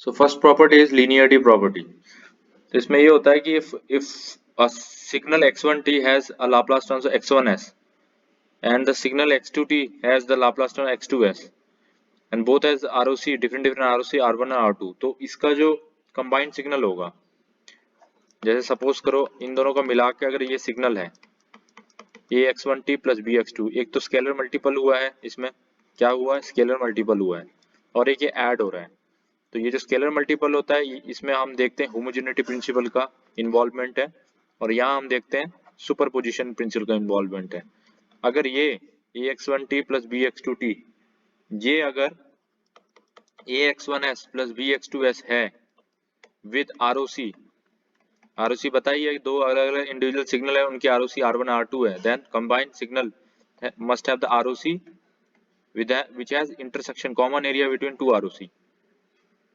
So first property is linearity property. तो इसमें ये होता है कि if a signal x1t has a Laplace transform x1s and the signal x2t has the Laplace transform x2s and both has ROC different ROC R1 और R2, तो इसका जो कंबाइंड सिग्नल होगा, जैसे सपोज करो इन दोनों का मिला के अगर ये सिग्नल है ax1t प्लस bx2, एक तो स्केलर मल्टीपल हुआ है, इसमें क्या हुआ है, स्केलर मल्टीपल हुआ है, और एक ये ऐड हो रहा है। तो ये जो स्केलर मल्टीपल होता है इसमें हम देखते हैं होमोजेनिटी प्रिंसिपल का इन्वॉल्वमेंट है, और यहाँ हम देखते हैं सुपरपोजिशन प्रिंसिपल का इन्वॉल्वमेंट है। अगर ये ax1t प्लस bx2t ये अगर ax1s प्लस bx2s है विद ROC बताइए, दो अलग अलग इंडिविजुअल सिग्नल है, उनकी ROC R1 R2 है, then combined signal must have the ROC with which has intersection common area between two ROC।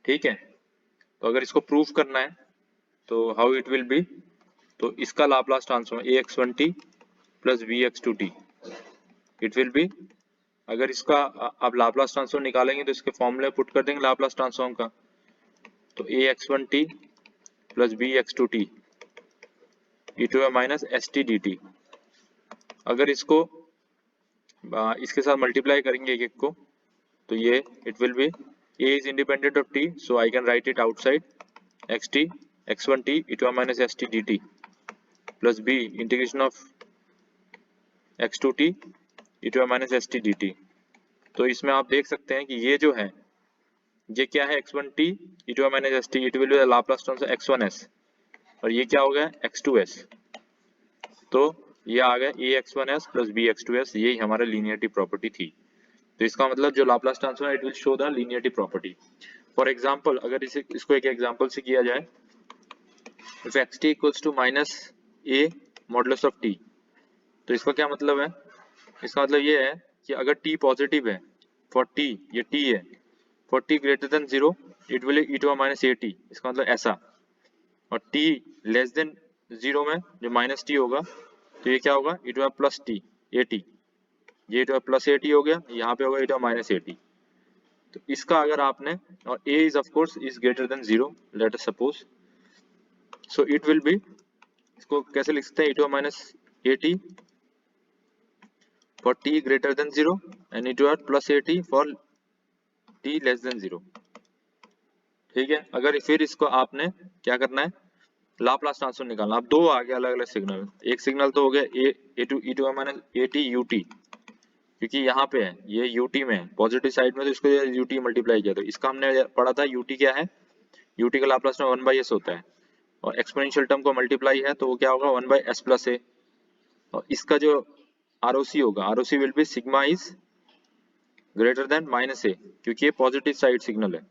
ठीक है, तो अगर इसको प्रूव करना है तो हाउ इट विल बी, तो इसका Laplace transform ax1t plus bx2t it will B, अगर इसका आप लाप्लास ट्रांसफॉर्म निकालेंगे तो इसके फॉर्मूले पुट कर देंगे लाप्लास ट्रांसफॉर्म का, तो ax1t plus bx2t e to minus st dt। अगर इसको इसके साथ मल्टीप्लाई करेंगे एक को, तो ये it will B a is independent of t, so I can write it outside xt x1t e to minus st dt plus b integration of x2t e to minus st dt। तो इसमें आप देख सकते हैं कि ये जो है ये क्या है, x1t e to minus st, it will be the Laplace transform x1s, और ये क्या हो गया x2s, तो ये आ गया ax1s प्लस bx2s, यही हमारा लीनियरिटी प्रॉपर्टी थी। तो इसका मतलब जो लाप्लास ट्रांसफॉर्म है it will show the linearity property. For example अगर इसको एक एग्जांपल से किया जाए, if xt equals to minus a modulus of t, तो इसका क्या मतलब है, इसका मतलब ये है कि अगर t पॉजिटिव है फॉर t, ये t है, for t greater than 0 it will e to minus at, इसका मतलब ऐसा, और t लेस देन 0 में जो माइनस t होगा तो ये क्या होगा, e to plus t at, ये तो प्लस एटी हो गया, यहाँ पे होगा ये तो माइनस एटी। तो इसका अगर आपने, और a is of course is greater than 0 let us suppose, so it will B, इसको कैसे लिख सकते हैं, e minus eighty for t greater than 0 and e plus eighty for t less than 0। ठीक है, अगर फिर इसको आपने क्या करना है, लाप्लास ट्रांसफॉर्म निकालना। अब दो आ गया अलग अलग सिग्नल, एक सिग्नल तो हो गया e to minus a t ut, क्योंकि यहाँ पे है ये ut में है पॉजिटिव साइड में, तो इसको ut मल्टीप्लाई किया, तो इसका हमने पढ़ा था ut क्या है, ut का लाप्लास में 1/s होता है, और एक्सपोनेंशियल टर्म को मल्टीप्लाई है तो वो क्या होगा 1/s प्लस a, और इसका जो ROC होगा, ROC will be sigma is greater than minus a, क्योंकि ये पॉजिटिव साइड सिग्नल है,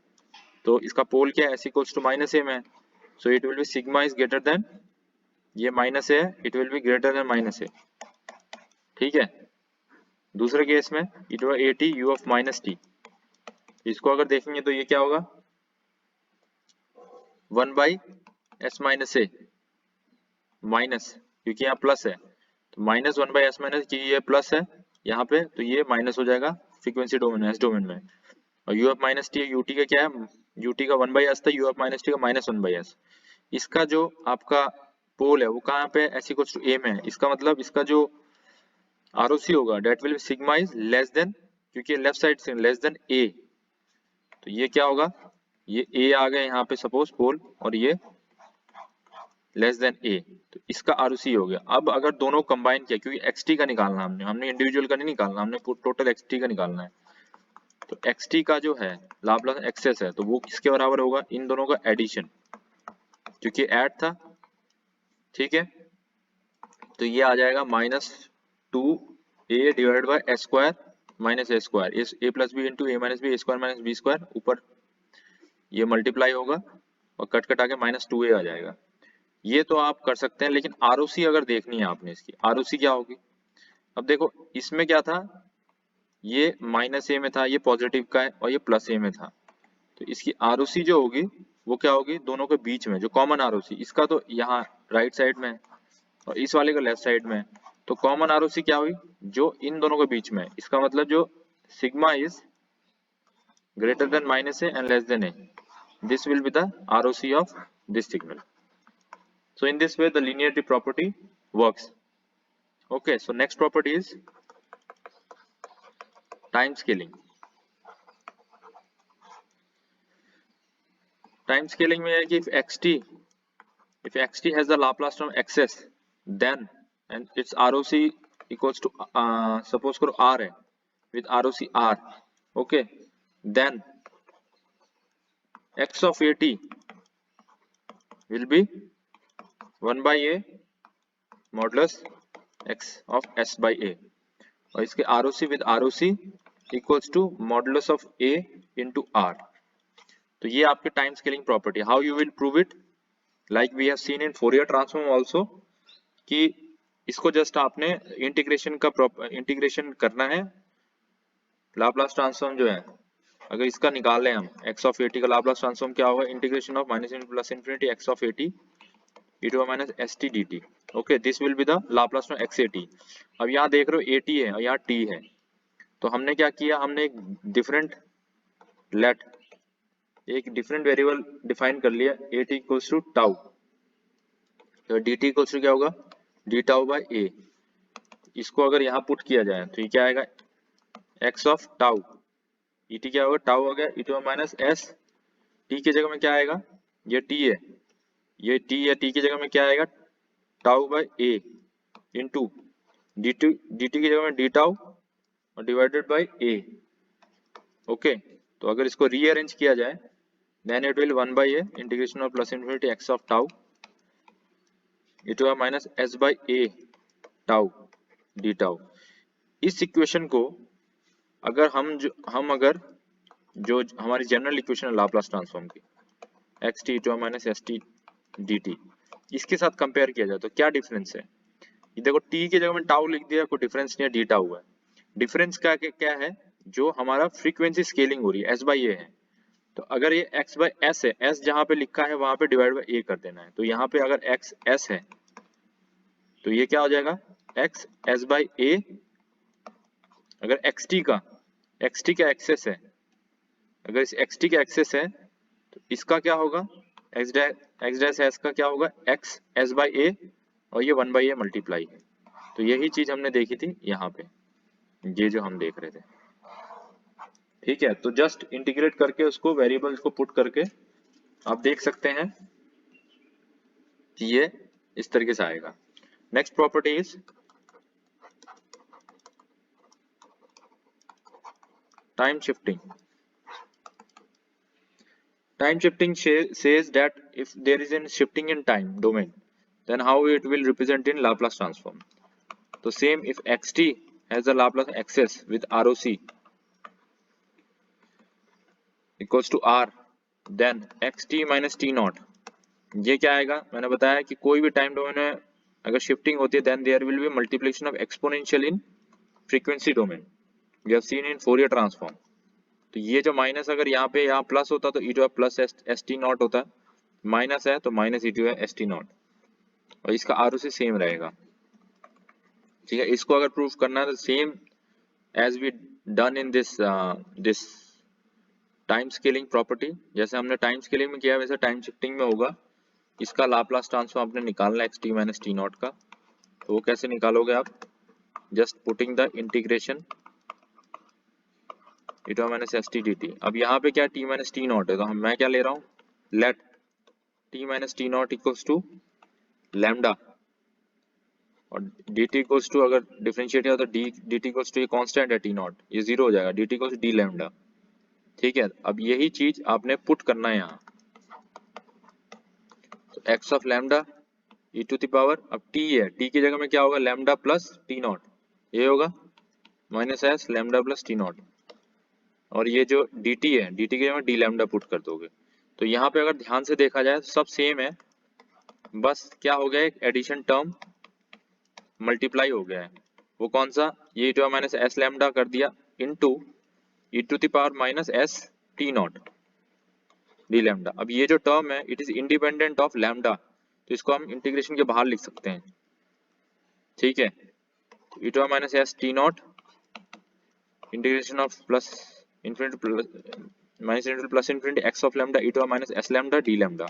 तो इसका पोल क्या है, s equals to minus a में, सो it will be sigma is greater than, ये माइनस a है, it will be greater than minus a। ठीक है, दूसरे केस में इट हुआ at u of minus T, इसको अगर देखेंगे तो ये क्या होगा 1/s माइनस a माइनस, क्योंकि यहाँ प्लस है तो माइनस 1/s माइनस, क्योंकि ये प्लस है यहाँ पे तो ये माइनस हो जाएगा फ्रीक्वेंसी डोमेन में, एस डोमेन में, और u of minus T ut का क्या है, ut का 1/s था, u ऑफ माइनस टी का माइनस 1/s। इसका जो आपका पोल है वो कहाँ पे s इक्वल्स टू a में है, इसका मतलब इसका जो ROC होगा that will sigma is less than, क्योंकि लेफ्ट साइड से लेस देन a, तो ये क्या होगा, ये a आ गया यहाँ पे सपोज पोल, और ये लेस देन a, तो इसका ROC हो गया। अब अगर दोनों कंबाइन किया, क्योंकि xt का निकालना हमने इंडिविजुअल का नहीं निकालना, हमने टोटल xt का निकालना है, तो xt का जो है लाप्लास एक्सेस है तो वो किसके बराबर होगा, इन दोनों का एडिशन, क्योंकि ऐड था। ठीक है, तो ये आ जाएगा -2a divide by s square minus a square, a plus b into a minus b, a square minus b square, ऊपर ये मल्टीप्लाई होगा और कट कटा के -2a आ जाएगा। ये तो आप कर सकते हैं, लेकिन ROC अगर देखनी है आपने, इसकी ROC क्या होगी, अब देखो इसमें क्या था, ये माइनस a में था, ये पॉजिटिव का है, और ये प्लस a में था, तो इसकी ROC जो होगी वो क्या होगी, दोनों के बीच में जो कॉमन ROC, इसका तो यहाँ राइट साइड में है और इस वाले का लेफ्ट साइड में है, तो कॉमन ROC क्या हुई, जो इन दोनों के बीच में है, इसका मतलब जो sigma is greater than minus A and less than A, this will be the ROC of this signal. So in this way the linearity property works. Okay, so next property is time scaling. Time scaling में है कि if xt has the Laplace transform xs, then and its ROC equals to suppose करो r है with ROC r, okay, then x of at will be 1 by a modulus x of s by a, और इसके ROC with ROC equals to modulus of a into r. तो ये आपके time scaling property. How you will prove it? Like we have seen in Fourier transform also कि इसको just आपने integration करना है. लाप्लास ट्रांसफॉर्म जो है अगर इसका निकाल लें हम x ऑफ at का लाप्लास ट्रांसफॉर्म क्या होगा? Integration of minus in plus infinity x of at e to minus st dt. Okay, this will be the Laplace from x at. अब यहाँ देख रहे हो at है और यहाँ t है, तो हमने क्या किया? हमने एक डिफरेंट वेरिएबल डिफाइन कर लिया at इक्वल्स टू टाउ. तो dt इक्वल्स टू क्या होगा? d tau by a. इसको अगर यहाँ पुट किया जाए तो ये क्या आएगा? x ऑफ टाउ, et क्या होगा? टाउ हो गया e to minus s. t की जगह में क्या आएगा? ये t है, ये t है, t की जगह में क्या आएगा? Tau by a into dt की जगह में d टाउ और डिवाइडेड बाय a. ओके, तो अगर इसको रीअरेंज किया जाए then it will 1 by a integration of plus infinity x of tau e to minus s by a tau d tau. इस इक्वेशन को अगर अगर जो हमारी जनरल इक्वेशन है लाप्लास ट्रांसफॉर्म की x t e to minus s t dt, इसके साथ कंपेयर किया जाए तो क्या डिफरेंस है? ये देखो t की जगह में टाउ लिख दिया, कोई डिफरेंस नहीं है, डी टाउ है. डिफरेंस क्या है? जो हमारा फ्रीक्वेंसी स्केलिंग हो रही है s by a है. तो अगर ये x बाय s है, s जहां पे लिखा है वहां पे डिवाइड बाय a कर देना है. तो यहाँ पे अगर x s है तो ये क्या हो जाएगा? x s by a. अगर xt का एक्सेस है, अगर इस xt का एक्सेस है तो इसका क्या होगा? x डैश s का क्या होगा? x s बाय a और ये 1 बाय a मल्टीप्लाई है. तो यही चीज हमने देखी थी यहाँ पे, ये जो हम देख रहे थे. ठीक है, तो जस्ट इंटीग्रेट करके उसको वेरिएबल को पुट करके आप देख सकते हैं कि ये इस तरीके से आएगा. Next property is time shifting. Time shifting says that if there is a shifting in time domain, then how it will represent in Laplace transform. So same, if xt has a Laplace access with ROC equals to r, then xt minus t naught, ये क्या आएगा? मैंने बताया कि कोई भी time domain में अगर शिफ्टिंग होती है then there will be multiplication of exponential in frequency domain. We have seen in Fourier transform. तो ये जो माइनस अगर यहाँ पे यहाँ प्लस होता तो e to plus s t naught होता, माइनस है तो minus e to s t naught, और इसका ROC सेम रहेगा. ठीक है, इसको अगर प्रूफ करना है तो same as we done in this time scaling property. जैसे हमने टाइम स्केलिंग में किया वैसे टाइम शिफ्टिंग में होगा. इसका लाप्लास ट्रांसफॉर्म आपने निकालना है x t minus t naught का. तो वो कैसे निकालोगे आप? Just putting the integration e to minus s t d t. अब यहाँ पे क्या t माइनस टी नॉट है, तो मैं क्या ले रहा हूँ? Let t minus t naught equals to lambda और dt इक्वल्स टू, अगर डिफरेंशिएट है तो dt इक्वल्स टू, ये कांस्टेंट है t नॉट, ये जीरो हो जाएगा, dt equals to d lambda. ठीक है, अब यही चीज आपने पुट करना है यहाँ. तो x of lambda e to the power, अब t है, t की जगह में क्या होगा? लैम्डा प्लस टी नॉट, ये होगा minus s lambda plus T naught, और ये जो dt है, dt की जगह में d लैम्डा पुट कर दोगे. तो यहाँ पे अगर ध्यान से देखा जाए सब सेम है, बस क्या हो गया? एक एडिशन टर्म मल्टीप्लाई हो गया है. वो कौन सा? ये e to minus s lambda कर दिया into e to the power minus s t naught d lambda. अब ये जो टर्म है it is independent of lambda, तो इसको हम इंटीग्रेशन के बाहर लिख सकते हैं. ठीक है, e to minus s t naught integration of plus infinity plus minus infinity plus infinity x of lambda e to minus s lambda d lambda.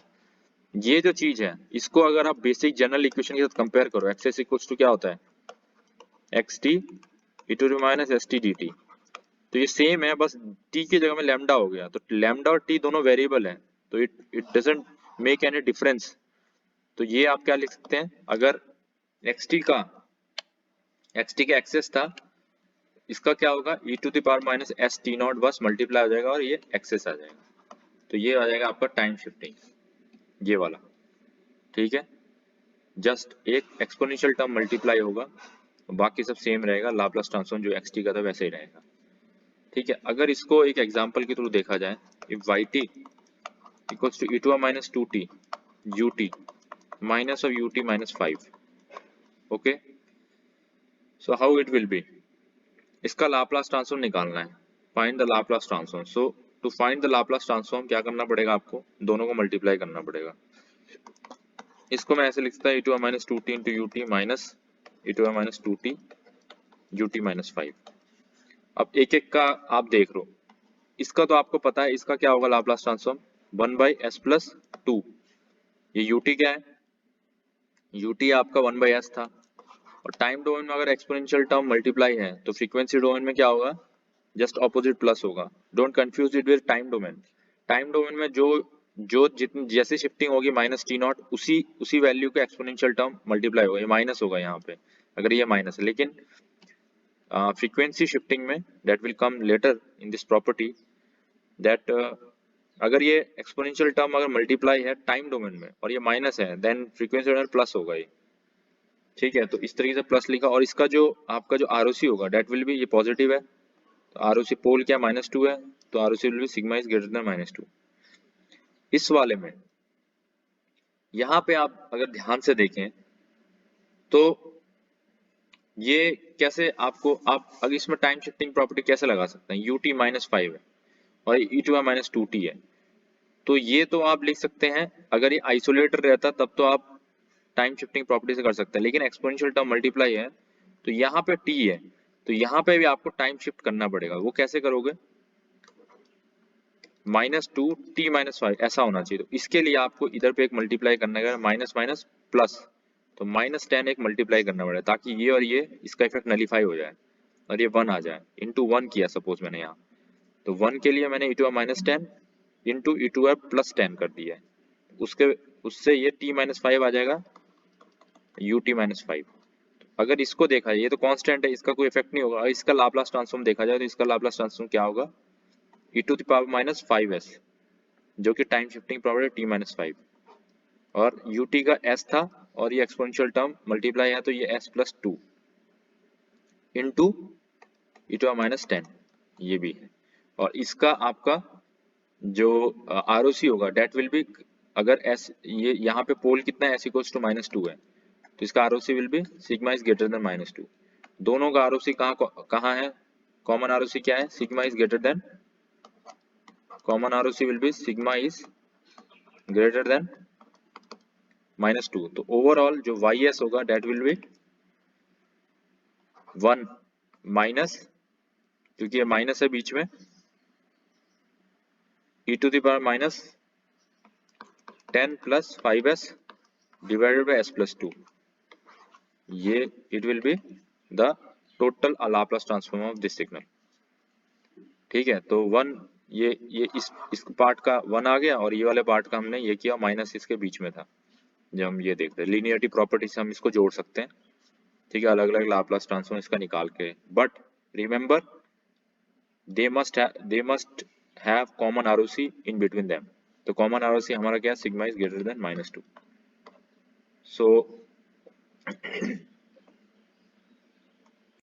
ये जो चीज है इसको अगर आप बेसिक जनरल इक्वेशन के साथ कंपेयर करो, एक्स एस इक्वल्स टू क्या होता है x t e to minus s t d t, तो ये सेम है, बस टी की जगह में लैम्डा हो गया। तो लैम्डा और टी दोनों वेरिएबल है, तो it doesn't make any difference. तो ये आप क्या लिख सकते हैं, अगर xt का एक्सेस था, इसका क्या होगा e to the power minus s t naught बस मल्टीप्लाई हो जाएगा और ये एक्सेस आ जाएगा। तो ये आ जाएगा आपका टाइम शिफ्टिंग, ये वाला। ठीक है, जस्ट एक एक्सपोनेंशियल टर्म मल्टीप्लाई होगा, बाकी सब सेम रहेगा, लाप्लास ट्रांसफॉर्म जो xt का था वैसे ही रहेगा। ठीक है, अगर इसको एक एग्जांपल के थ्रू देखा जाए, if yt equals to e to minus 2t ut minus of ut minus 5, okay, so how it will be, इसका लाप्लास ट्रांसफॉर्म निकालना है, find the Laplace transform. So to find the Laplace transform क्या करना पड़ेगा आपको, दोनों को multiply करना पड़ेगा। इसको मैं ऐसे लिखता है e to minus 2t into ut minus e to minus 2t ut minus 5। अब एक एक का आप देख लो, इसका तो आपको पता है, इसका क्या होगा Laplace transform 1 by S plus 2, ये ut क्या है, ut आपका 1 बाई एस था। और टाइम डोमेन में अगर एक्सपोनेंशियल टर्म मल्टीप्लाई है तो फ्रीक्वेंसी डोमेन में क्या होगा, जस्ट ऑपोजिट प्लस होगा। Don't confuse it with time domain. Time domain में जो जो जितनी जैसे शिफ्टिंग होगी माइनस टी नॉट, उसी वैल्यू का एक्सपोनेंशियल टर्म मल्टीप्लाई होगा, ये माइनस होगा यहाँ पे अगर ये माइनस है। लेकिन फ्रीक्वेंसी शिफ्टिंग में that will come later in this property, that अगर ये एक्सपोनेंशियल टर्म अगर मल्टीप्लाई है टाइम डोमेन में और ये माइनस है, देन फ्रीक्वेंसी डोमेन प्लस होगा ये। ठीक है, तो इस तरीके से प्लस लिखा, और इसका जो आपका जो आरओसी होगा डेट विल बी, ये पॉजिटिव है तो आरओसी पोल क्या -2 है, तो ROC will be sigma is greater then -2। इस वाले में यहाँ पे आप अगर ध्यान से देखें तो ये कैसे आपको, आप अगर इसमें टाइम शिफ्टिंग प्रॉपर्टी कैसे लगा सकते हैं, ut -5 है और e टू -2t है, तो ये तो आप लिख सकते हैं, अगर ये आइसोलेटर रहता तब तो आप टाइम शिफ्टिंग प्रॉपर्टी से कर सकते हैं, लेकिन एक्सपोनेंशियल टर्म मल्टीप्लाई है तो यहाँ पे t है, तो यहाँ पे भी आपको टाइम शिफ्ट करना पड़ेगा। वो कैसे करोगे, -2 t -5 ऐसा होना चाहिए, तो इसके लिए आपको इधर पे एक मल्टीप्लाई करना है, माइनस माइनस प्लस, तो -10 एक मल्टीप्लाई करना पड़ेगा ताकि ये और ये इसका इफेक्ट नलीफाई हो जाए और ये 1 आ जाए। इंटू 1 किया सपोज मैंने यहाँ, तो 1 के लिए मैंने e to -10 into e to +10 कर दिया है, उससे ये t -5 आ जाएगा ut -5। अगर इसको देखा जाए, ये तो कांस्टेंट है, इसका कोई इफेक्ट नहीं होगा। इसका लाप्लास ट्रांसफॉर्म देखा जाए तो इसका लाप्लास ट्रांसफॉर्म क्या होगा, e to the power -5s, जो कि टाइम शिफ्टिंग प्रॉपर्टी t -5, और ut का s था और ये एक्सपोनेंशियल टर्म मल्टीप्लाई है तो ये s plus 2 into e to -10 ये भी है। और इसका आपका जो ROC होगा डेट विल बी, अगर s ये यहाँ पे पोल कितना है, s इक्वल्स टू -2 है, तो इसका ROC will be sigma is greater then -2। दोनों का ROC कहाँ है, कॉमन ROC क्या है, sigma is greater then, common ROC will be sigma is greater then -2। तो ओवरऑल जो YS होगा डेट विल बी 1 माइनस, क्योंकि ये माइनस है बीच में, e to the power -10 plus 5s divided by s plus 2, ये it will be the total Laplace transform of this signal. ठीक है, तो 1 ये इस पार्ट का 1 आ गया और ये वाले पार्ट का हमने ये किया, माइनस इसके बीच में था। जब हम ये देखते हैं लीनियरिटी प्रॉपर्टी से हम इसको जोड़ सकते हैं। ठीक है, अलग अलग लाप्लास ट्रांसफॉर्म इसका निकाल के, but remember they must have common ROC in between them. तो कॉमन ROC हमारा क्या है, sigma is greater then -2। So